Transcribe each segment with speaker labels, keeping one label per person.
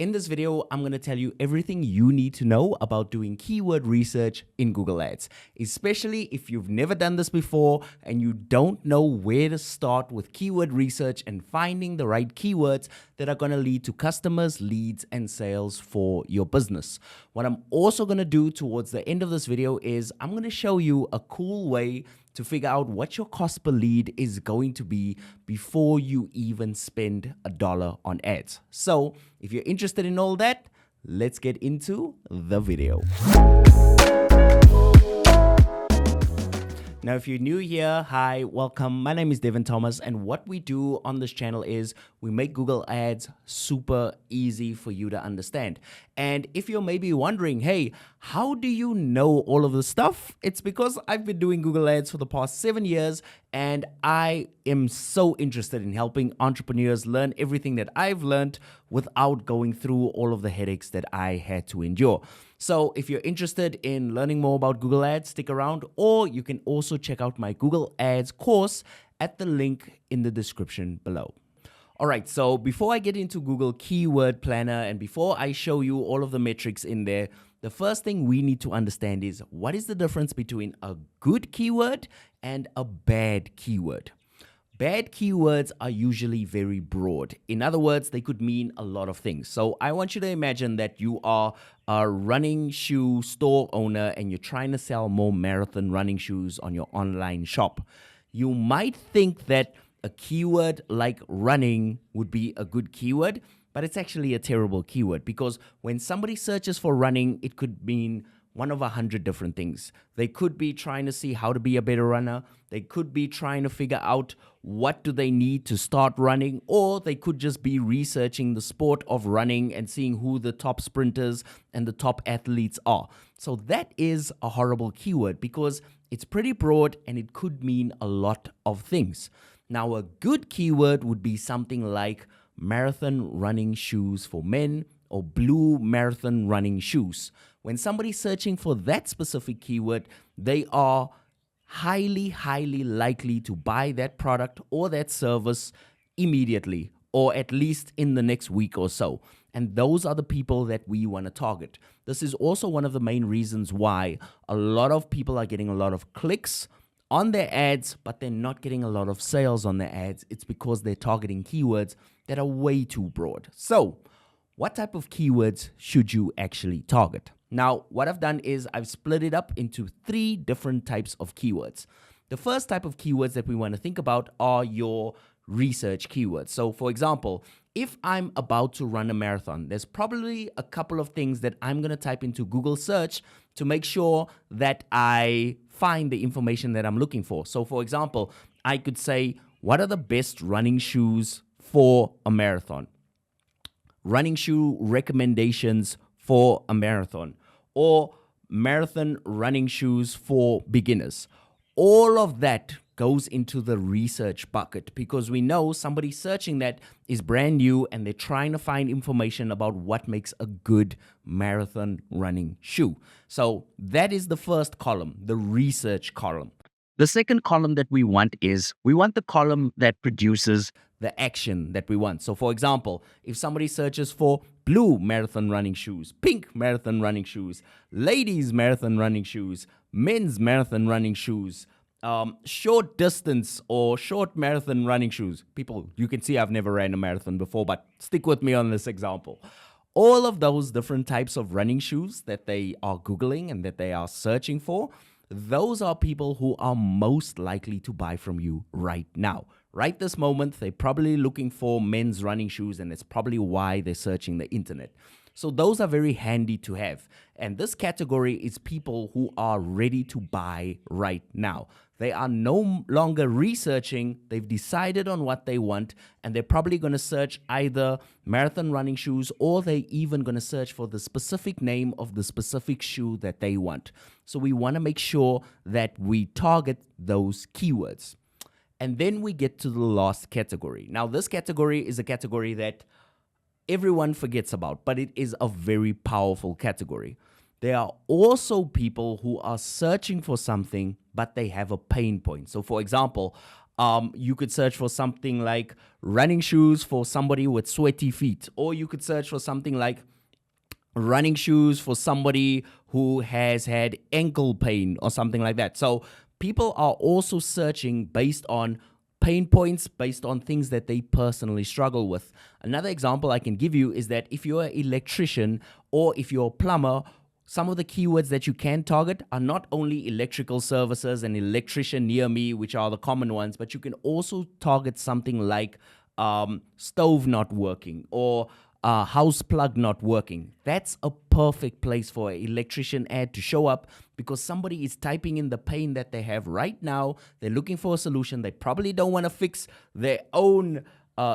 Speaker 1: In this video, I'm going to tell you everything you need to know about doing keyword research in Google Ads, especially if you've never done this before and you don't know where to start with keyword research and finding the right keywords that are going to lead to customers, leads, and sales for your business. What I'm also going to do towards the end of this video is I'm going to show you a cool way to figure out what your cost per lead is going to be before you even spend $1 on ads. So if you're interested in all that, let's get into the video. Now, if you're new here, hi, welcome. My name is Devon Thomas, and what we do on this channel is we make Google Ads super easy for you to understand. And if you're maybe wondering, hey, how do you know all of this stuff? It's because I've been doing Google Ads for the past 7 years, and I am so interested in helping entrepreneurs learn everything that I've learned without going through all of the headaches that I had to endure. So if you're interested in learning more about Google Ads, stick around, or you can also check out my Google Ads course at the link in the description below. All right, so before I get into Google Keyword Planner and before I show you all of the metrics in there, the first thing we need to understand is what is the difference between a good keyword and a bad keyword. Bad keywords are usually very broad. In other words, they could mean a lot of things. So I want you to imagine that you are a running shoe store owner and you're trying to sell more marathon running shoes on your online shop. You might think that a keyword like running would be a good keyword, but it's actually a terrible keyword because when somebody searches for running, it could mean one of 100 different things. They could be trying to see how to be a better runner. They could be trying to figure out what do they need to start running, or they could just be researching the sport of running and seeing who the top sprinters and the top athletes are. So that is a horrible keyword because it's pretty broad and it could mean a lot of things. Now, a good keyword would be something like marathon running shoes for men or blue marathon running shoes. When somebody's searching for that specific keyword, they are highly likely to buy that product or that service immediately, or at least in the next week or so. And those are the people that we want to target. This is also one of the main reasons why a lot of people are getting a lot of clicks on their ads, but they're not getting a lot of sales on their ads. It's because they're targeting keywords that are way too broad. So what type of keywords should you actually target? Now, what I've done is I've split it up into 3 different types of keywords. The first type of keywords that we want to think about are your research keywords. So for example, if I'm about to run a marathon, there's probably a couple of things that I'm going to type into Google search to make sure that I find the information that I'm looking for. So for example, I could say, what are the best running shoes for a marathon? Running shoe recommendations for a marathon, or marathon running shoes for beginners. All of that goes into the research bucket because we know somebody searching that is brand new and they're trying to find information about what makes a good marathon running shoe. So that is the first column, the research column. The second column that we want is we want the column that produces the action that we want. So for example, if somebody searches for blue marathon running shoes, pink marathon running shoes, ladies marathon running shoes, men's marathon running shoes, short distance or short marathon running shoes. People, you can see I've never ran a marathon before, but stick with me on this example. All of those different types of running shoes that they are Googling and that they are searching for, those are people who are most likely to buy from you right now. Right this moment, they're probably looking for men's running shoes, and that's probably why they're searching the internet. So those are very handy to have. And this category is people who are ready to buy right now. They are no longer researching. They've decided on what they want, and they're probably going to search either marathon running shoes, or they're even going to search for the specific name of the specific shoe that they want. So we want to make sure that we target those keywords. And then we get to the last category. Now, this category is a category that everyone forgets about, but it is a very powerful category. There are also people who are searching for something, but they have a pain point. So for example, You could search for something like running shoes for somebody with sweaty feet, or you could search for something like running shoes for somebody who has had ankle pain or something like that. So people are also searching based on pain points, based on things that they personally struggle with. Another example I can give you is that if you're an electrician or if you're a plumber, some of the keywords that you can target are not only electrical services and electrician near me, which are the common ones, but you can also target something like stove not working or house plug not working. That's a perfect place for an electrician ad to show up because somebody is typing in the pain that they have right now. They're looking for a solution. They probably don't want to fix their own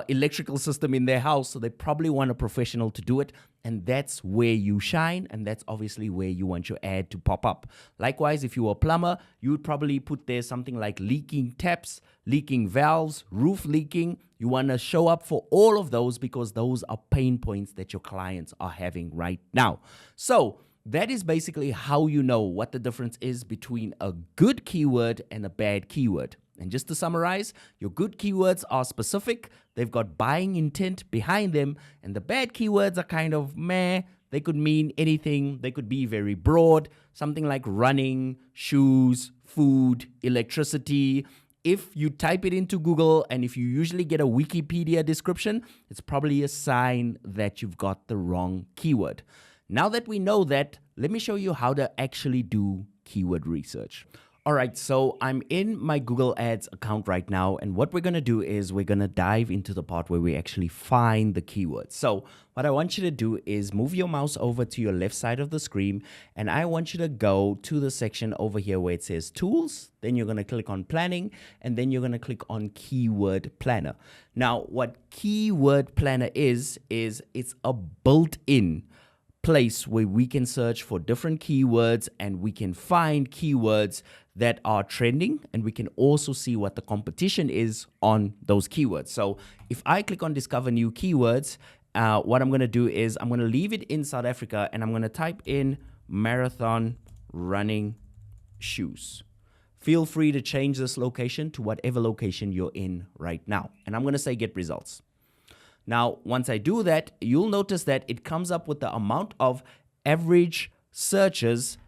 Speaker 1: electrical system in their house, so they probably want a professional to do it. And that's where you shine, and that's obviously where you want your ad to pop up. Likewise, if you were a plumber, you would probably put there something like leaking taps, leaking valves, roof leaking. You want to show up for all of those because those are pain points that your clients are having right now. So that is basically how you know what the difference is between a good keyword and a bad keyword. And just to summarize, your good keywords are specific, they've got buying intent behind them, and the bad keywords are kind of meh. They could mean anything, they could be very broad, something like running, shoes, food, electricity. If you type it into Google and if you usually get a Wikipedia description, it's probably a sign that you've got the wrong keyword. Now that we know that, let me show you how to actually do keyword research. All right, so I'm in my Google Ads account right now, and what we're going to do is we're going to dive into the part where we actually find the keywords. So what I want you to do is move your mouse over to your left side of the screen, and I want you to go to the section over here where it says Tools. Then you're going to click on Planning, and then you're going to click on Keyword Planner. Now, what Keyword Planner is it's a built-in place where we can search for different keywords and we can find keywords that are trending, and we can also see what the competition is on those keywords. So if I click on Discover New Keywords, what I'm going to do is I'm going to leave it in South Africa and I'm going to type in marathon running shoes. Feel free to change this location to whatever location you're in right now. And I'm going to say get results. Now, once I do that, you'll notice that it comes up with the amount of average searches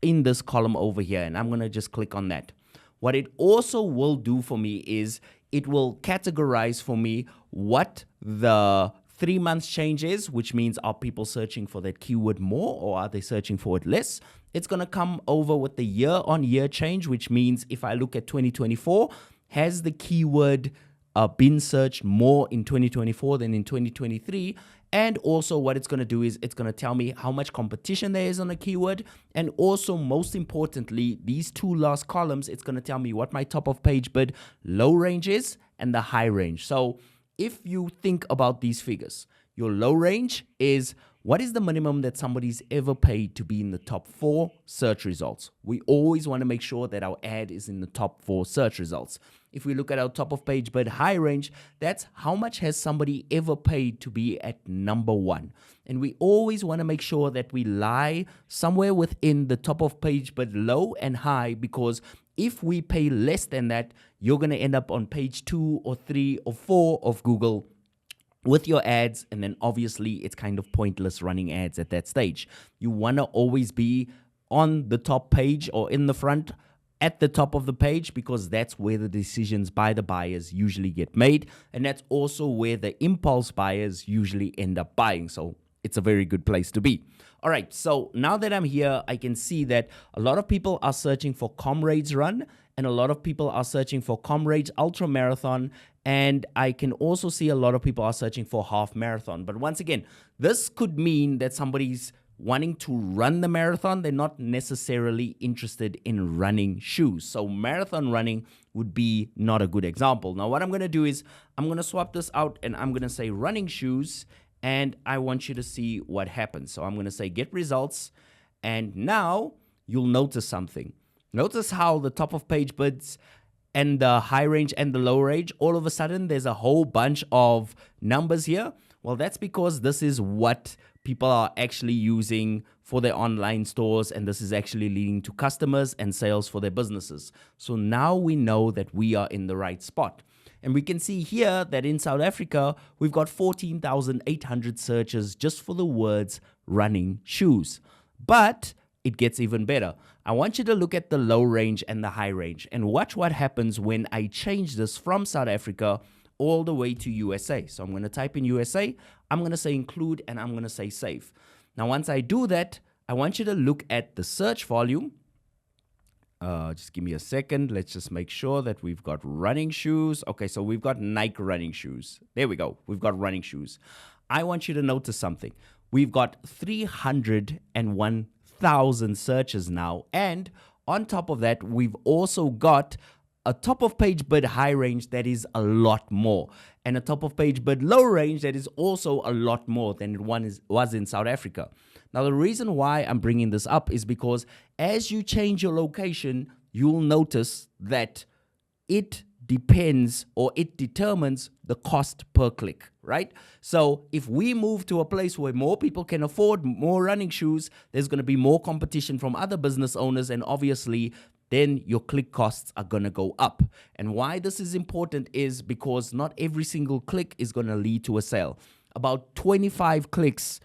Speaker 1: in this column over here. And I'm going to just click on that. What it also will do for me is it will categorize for me what the 3 months change is, which means are people searching for that keyword more or are they searching for it less? It's going to come over with the year-on-year change, which means if I look at 2024, has the keyword been searched more in 2024 than in 2023? And also what it's going to do is it's going to tell me how much competition there is on a keyword. And also, most importantly, these two last columns, it's going to tell me what my top of page bid low range is and the high range. So if you think about these figures, your low range is what is the minimum that somebody's ever paid to be in the top 4 search results. We always want to make sure that our ad is in the top 4 search results. If we look at our top of page but high range, that's how much has somebody ever paid to be at number 1. And we always want to make sure that we lie somewhere within the top of page but low and high, because if we pay less than that, you're going to end up on page 2 or 3 or 4 of Google with your ads, and then obviously it's kind of pointless running ads at that stage. You want to always be on the top page or in the front at the top of the page, because that's where the decisions by the buyers usually get made, and that's also where the impulse buyers usually end up buying. So it's a very good place to be. All right, so now that I'm here, I can see that a lot of people are searching for Comrades Run, and a lot of people are searching for Comrades Ultra Marathon, and I can also see a lot of people are searching for half marathon. But once again, this could mean that somebody's wanting to run the marathon. They're not necessarily interested in running shoes. So marathon running would be not a good example. Now, what I'm going to do is I'm going to swap this out and I'm going to say running shoes, and I want you to see what happens. So I'm going to say get results, and now you'll notice something. Notice how the top of page bids and the high range and the low range, all of a sudden there's a whole bunch of numbers here. Well, that's because this is what people are actually using for their online stores, and this is actually leading to customers and sales for their businesses. So now we know that we are in the right spot. And we can see here that in South Africa, we've got 14,800 searches just for the words running shoes. But it gets even better. I want you to look at the low range and the high range and watch what happens when I change this from South Africa all the way to USA. So I'm going to type in USA, I'm going to say include, and I'm going to say save. Now, once I do that, I want you to look at the search volume. Just give me a second. Let's just make sure that we've got running shoes. Okay, so we've got Nike running shoes. There we go. We've got running shoes. I want you to notice something. We've got 301,000 searches now. And on top of that, we've also got a top of page bid high range that is a lot more, and a top of page bid low range that is also a lot more than it was in South Africa. Now, the reason why I'm bringing this up is because as you change your location, you'll notice that it depends, or it determines the cost per click, right? So if we move to a place where more people can afford more running shoes, there's going to be more competition from other business owners, and obviously then your click costs are going to go up. And why this is important is because not every single click is going to lead to a sale. About 25 clicks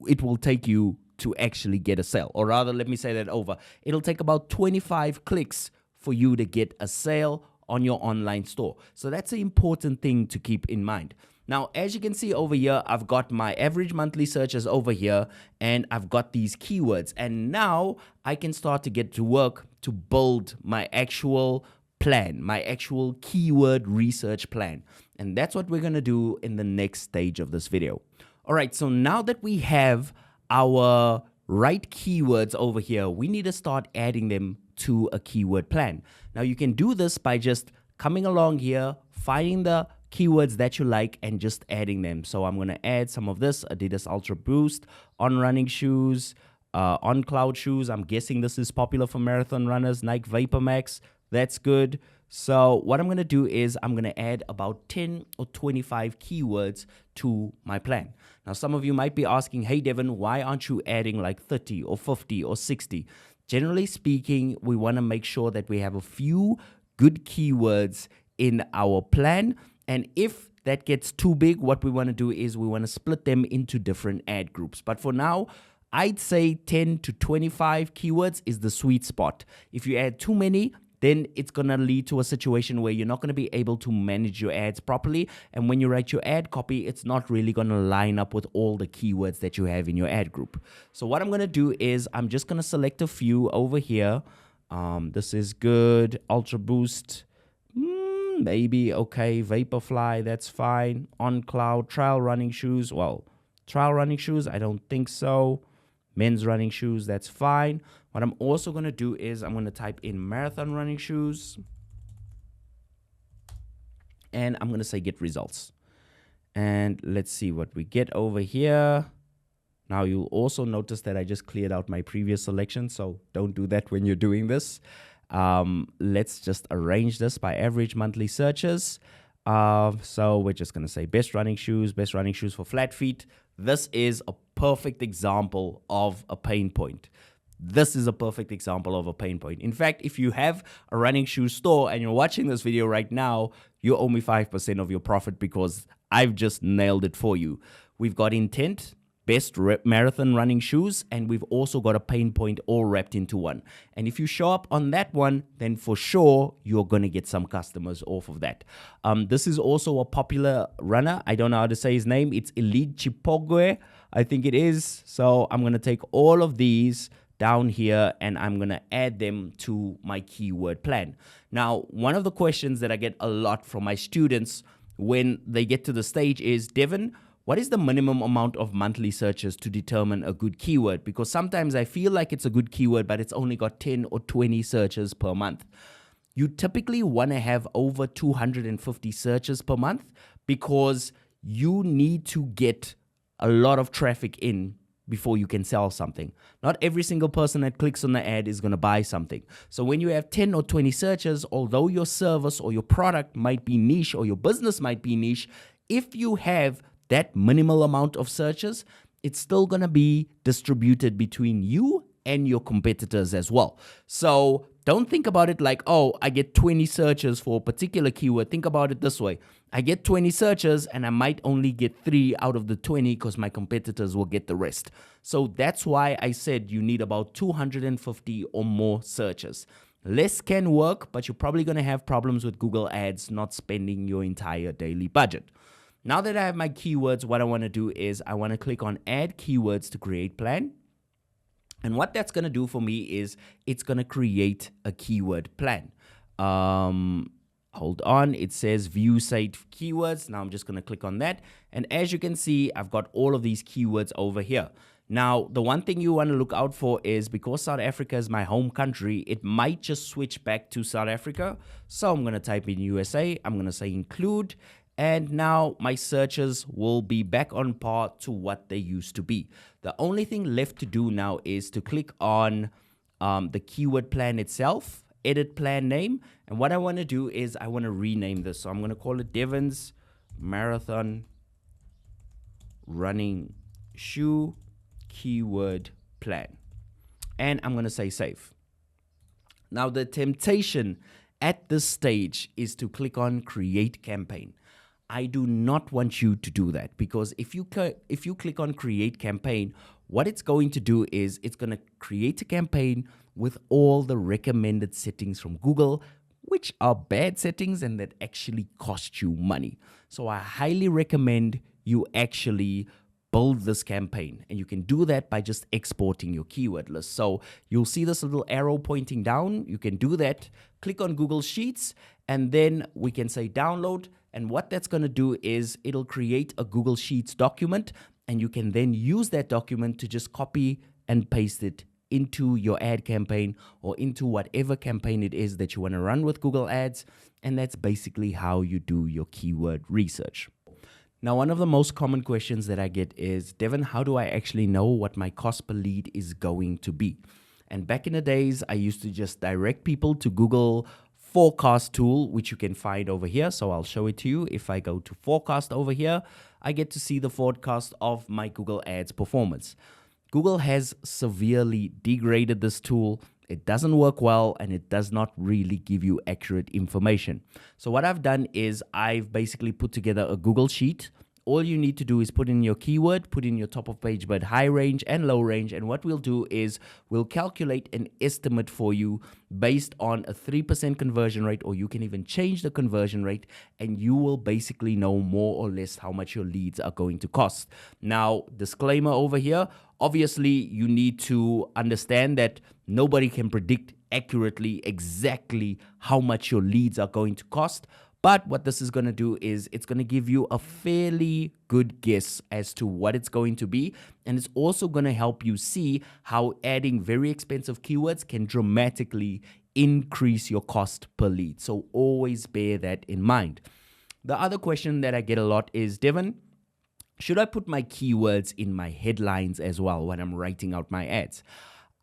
Speaker 1: it will take you to actually get a sale. Or rather, let me say that over. It'll take about 25 clicks for you to get a sale on your online store. So that's an important thing to keep in mind. Now, as you can see over here, I've got my average monthly searches over here, and I've got these keywords. And now I can start to get to work to build my actual plan, my actual keyword research plan. And that's what we're going to do in the next stage of this video. All right, so now that we have our right keywords over here, we need to start adding them to a keyword plan. Now, you can do this by just coming along here, finding the keywords that you like and just adding them. So I'm going to add some of this: Adidas Ultra Boost, on running shoes, on cloud shoes. I'm guessing this is popular for marathon runners. Nike Vapor Max, that's good. So what I'm going to do is I'm going to add about 10 or 25 keywords to my plan. Now, some of you might be asking, hey, Devon, why aren't you adding like 30 or 50 or 60? Generally speaking, we want to make sure that we have a few good keywords in our plan. And if that gets too big, what we want to do is we want to split them into different ad groups. But for now, I'd say 10 to 25 keywords is the sweet spot. If you add too many, then it's going to lead to a situation where you're not going to be able to manage your ads properly. And when you write your ad copy, it's not really going to line up with all the keywords that you have in your ad group. So what I'm going to do is I'm just going to select a few over here. This is good. Ultra Boost. Maybe, okay. Vaporfly, that's fine. On cloud, trail running shoes. Well, trail running shoes, I don't think so. Men's running shoes, that's fine. What I'm also going to do is I'm going to type in marathon running shoes. And I'm going to say get results. And let's see what we get over here. Now, you'll also notice that I just cleared out my previous selection. So don't do that when you're doing this. Let's just arrange this by average monthly searches. So we're just going to say best running shoes for flat feet. This is a perfect example of a pain point. This is a perfect example of a pain point. In fact, if you have a running shoe store and you're watching this video right now, you owe me 5% of your profit because I've just nailed it for you. We've got intent, best marathon running shoes, and we've also got a pain point all wrapped into one. And if you show up on that one, then for sure you're going to get some customers off of that. This is also a popular runner. I don't know how to say his name. It's Elite Chipogwe, I think it is. So I'm going to take all of these down here and I'm going to add them to my keyword plan. Now, one of the questions that I get a lot from my students when they get to the stage is, Devon, what is the minimum amount of monthly searches to determine a good keyword? Because sometimes I feel like it's a good keyword, but it's only got 10 or 20 searches per month. You typically want to have over 250 searches per month because you need to get a lot of traffic in before you can sell something. Not every single person that clicks on the ad is going to buy something. So when you have 10 or 20 searches, although your service or your product might be niche or your business might be niche, if you have that minimal amount of searches, it's still going to be distributed between you and your competitors as well. So don't think about it like, oh, I get 20 searches for a particular keyword. Think about it this way. I get 20 searches and I might only get 3 out of the 20 because my competitors will get the rest. So that's why I said you need about 250 or more searches. Less can work, but you're probably going to have problems with Google Ads not spending your entire daily budget. Now that I have my keywords, what I want to do is I want to click on Add Keywords to Create Plan. And what that's going to do for me is it's going to create a keyword plan. Hold on, it says View Saved Keywords. Now I'm just going to click on that. And as you can see, I've got all of these keywords over here. Now, the one thing you want to look out for is because South Africa is my home country, it might just switch back to South Africa. So I'm going to type in USA. I'm going to say include. And now my searches will be back on par to what they used to be. The only thing left to do now is to click on the keyword plan itself, edit plan name. And what I want to do is I want to rename this. So I'm going to call it Devon's Marathon Running Shoe Keyword Plan. And I'm going to say save. Now the temptation at this stage is to click on Create Campaign. I do not want you to do that, because if you click on Create Campaign, what it's going to do is it's going to create a campaign with all the recommended settings from Google, which are bad settings and that actually cost you money. So I highly recommend you actually build this campaign, and you can do that by just exporting your keyword list. So you'll see this little arrow pointing down. You can do that, click on Google Sheets, and then we can say download. And what that's going to do is it'll create a Google Sheets document, and you can then use that document to just copy and paste it into your ad campaign or into whatever campaign it is that you want to run with Google Ads. And that's basically how you do your keyword research. Now, one of the most common questions that I get is, Devon, how do I actually know what my cost per lead is going to be? And back in the days, I used to just direct people to Google Forecast tool, which you can find over here. So I'll show it to you. If I go to Forecast over here, I get to see the forecast of my Google Ads performance. Google has severely degraded this tool. It doesn't work well, and it does not really give you accurate information. So what I've done is I've basically put together a Google Sheet. All you need to do is put in your keyword, put in your top of page but high range and low range. And what we'll do is we'll calculate an estimate for you based on a 3% conversion rate, or you can even change the conversion rate, and you will basically know more or less how much your leads are going to cost. Now, disclaimer over here, obviously you need to understand that nobody can predict accurately exactly how much your leads are going to cost. But what this is going to do is it's going to give you a fairly good guess as to what it's going to be. And it's also going to help you see how adding very expensive keywords can dramatically increase your cost per lead. So always bear that in mind. The other question that I get a lot is, Devon, should I put my keywords in my headlines as well when I'm writing out my ads?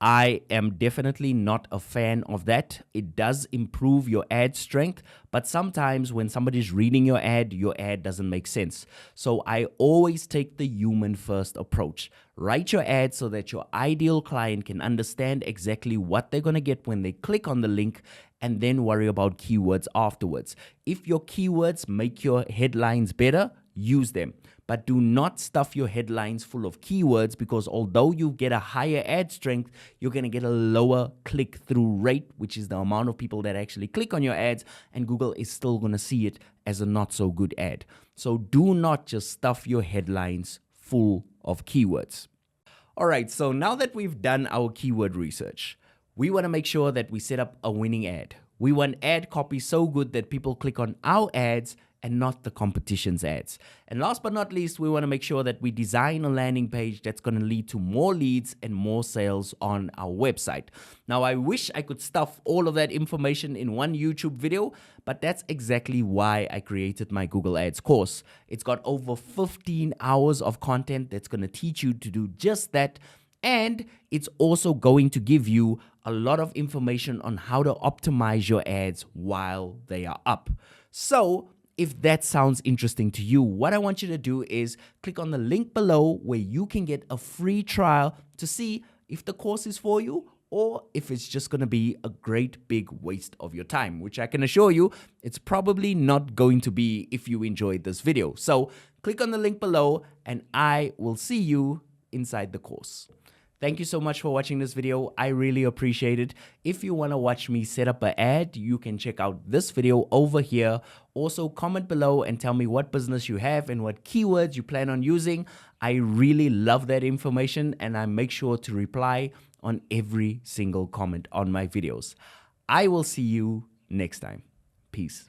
Speaker 1: I am definitely not a fan of that. It does improve your ad strength, but sometimes when somebody's reading your ad doesn't make sense. So I always take the human first approach. Write your ad so that your ideal client can understand exactly what they're going to get when they click on the link, and then worry about keywords afterwards. If your keywords make your headlines better, use them. But do not stuff your headlines full of keywords, because although you get a higher ad strength, you're going to get a lower click-through rate, which is the amount of people that actually click on your ads, and Google is still going to see it as a not-so-good ad. So do not just stuff your headlines full of keywords. All right, so now that we've done our keyword research, we want to make sure that we set up a winning ad. We want ad copy so good that people click on our ads and not the competition's ads. And last but not least, we want to make sure that we design a landing page that's going to lead to more leads and more sales on our website. Now, I wish I could stuff all of that information in one YouTube video, but that's exactly why I created my Google Ads course. It's got over 15 hours of content that's going to teach you to do just that. And it's also going to give you a lot of information on how to optimize your ads while they are up. So if that sounds interesting to you, what I want you to do is click on the link below where you can get a free trial to see if the course is for you or if it's just going to be a great big waste of your time, which I can assure you it's probably not going to be if you enjoyed this video. So click on the link below and I will see you inside the course. Thank you so much for watching this video. I really appreciate it. If you want to watch me set up an ad, you can check out this video over here. Also, comment below and tell me what business you have and what keywords you plan on using. I really love that information and I make sure to reply on every single comment on my videos. I will see you next time. Peace.